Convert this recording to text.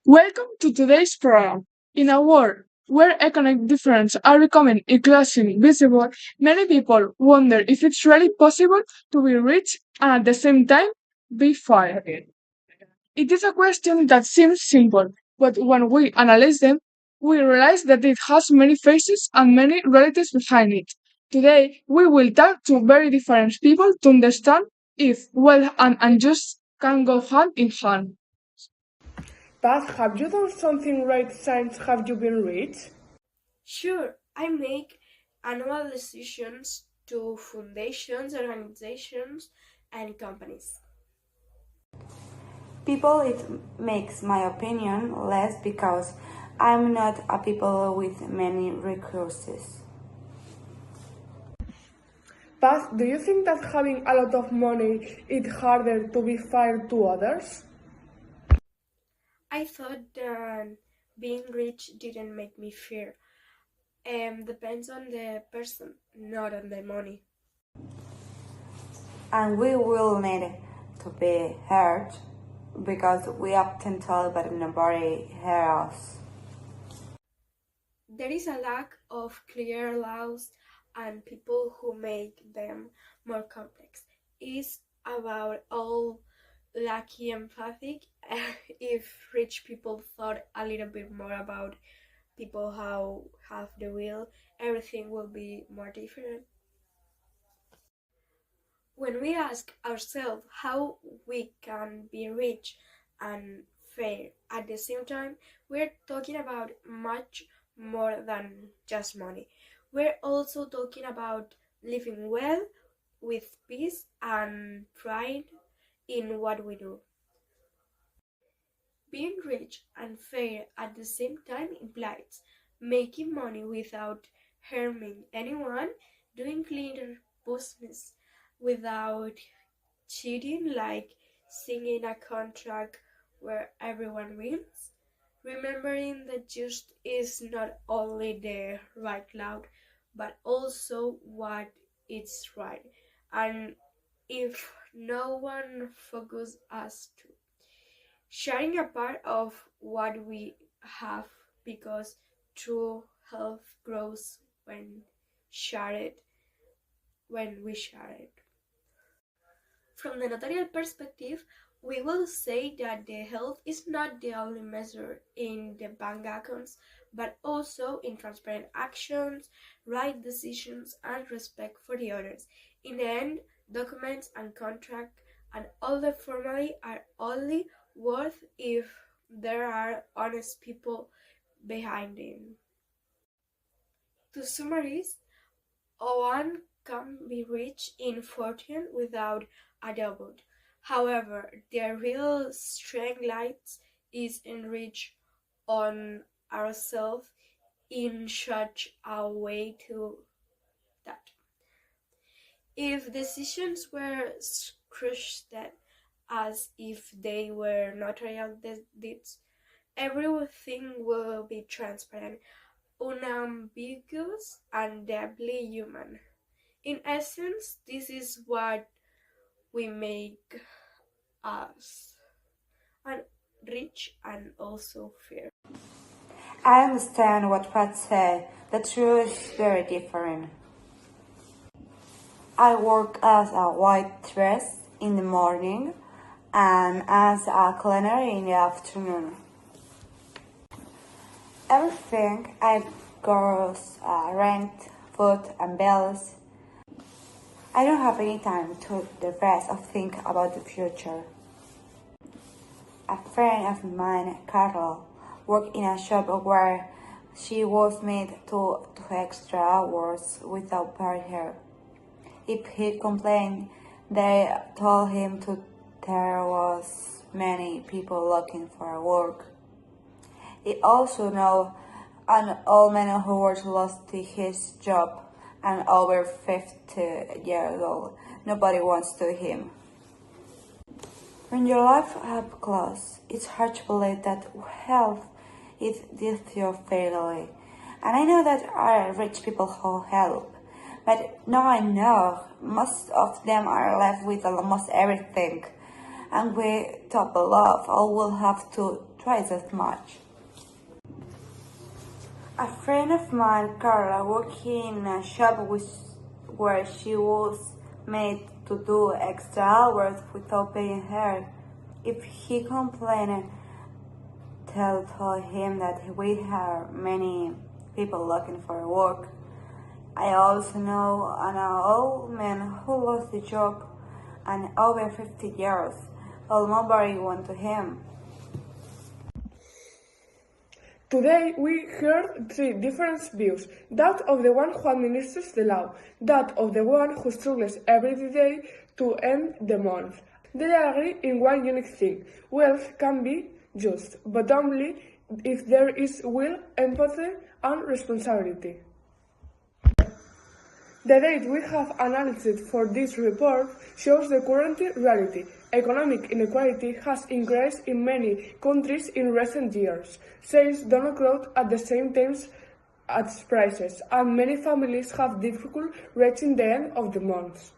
Welcome to today's program. In a world where economic differences are becoming increasingly visible, many people wonder if it's really possible to be rich and at the same time be fair. It is a question that seems simple, but when we analyze them, we realize that it has many faces and many realities behind it. Today, we will talk to very different people to understand if wealth and unjust can go hand in hand. But have you done something right since have you been rich? Sure, I make annual decisions to foundations, organizations, and companies. People, it makes my opinion less because I'm not a people with many resources. But do you think that having a lot of money it's harder to be fair to others? I thought that being rich didn't make me fair. Depends on the person, not on the money. And we will need to be heard because we often talk but nobody hears us. There is a lack of clear laws and people who make them more complex. It's about all lucky empathic. If rich people thought a little bit more about people how have the will, everything will be more different. When we ask ourselves how we can be rich and fair at the same time, we're talking about much more than just money. We're also talking about living well with peace and pride in what we do. Being rich and fair at the same time implies making money without harming anyone, doing cleaner business without cheating, like signing a contract where everyone wins. Remembering that just is not only the right cloud, but also what is right. And if no one focuses us to sharing a part of what we have, because true health grows shared when we share it. From the notarial perspective, we will say that the health is not the only measure in the bank accounts, but also in transparent actions, right decisions, and respect for the others. In the end, documents and contract and all the formally are only worth if there are honest people behind them. To summarize, one can be rich in fortune without a doubt. However, their real strength lies is enriched on ourselves in such a way to that if decisions were crushed as if they were notarial deeds, everything will be transparent, unambiguous, and deeply human. In essence, this is what we make us and rich and also fair. I understand what Pat said. The truth is very different. I work as a waitress in the morning and as a cleaner in the afternoon. Everything I goes rent, food, and bills. I don't have any time to the rest of think about the future. A friend of mine, Carol, worked in a shop where she was made to do extra hours without pay her. If he complained, they told him to there was many people looking for work. He also know an old man who was lost to his job and over 50 years old. Nobody wants to him. When your life up close, it's hard to believe that health is this your fairly. And I know that there are rich people who help, but now I know most of them are left with almost everything. and we double off, all will have to twice as much. A friend of mine, Carla, working in a shop where she was made to do extra hours without paying her. If he complained, told him that we have many people looking for work. I also know an old man who lost the job and over 50 years. All nobody went to him. Today we heard three different views: that of the one who administers the law, that of the one who struggles every day to end the month. They agree in one unique thing: wealth can be just, but only if there is will, empathy, and responsibility. The data we have analyzed for this report shows the current reality. Economic inequality has increased in many countries in recent years. Sales do not grow at the same time as prices, and many families have difficulty reaching the end of the month.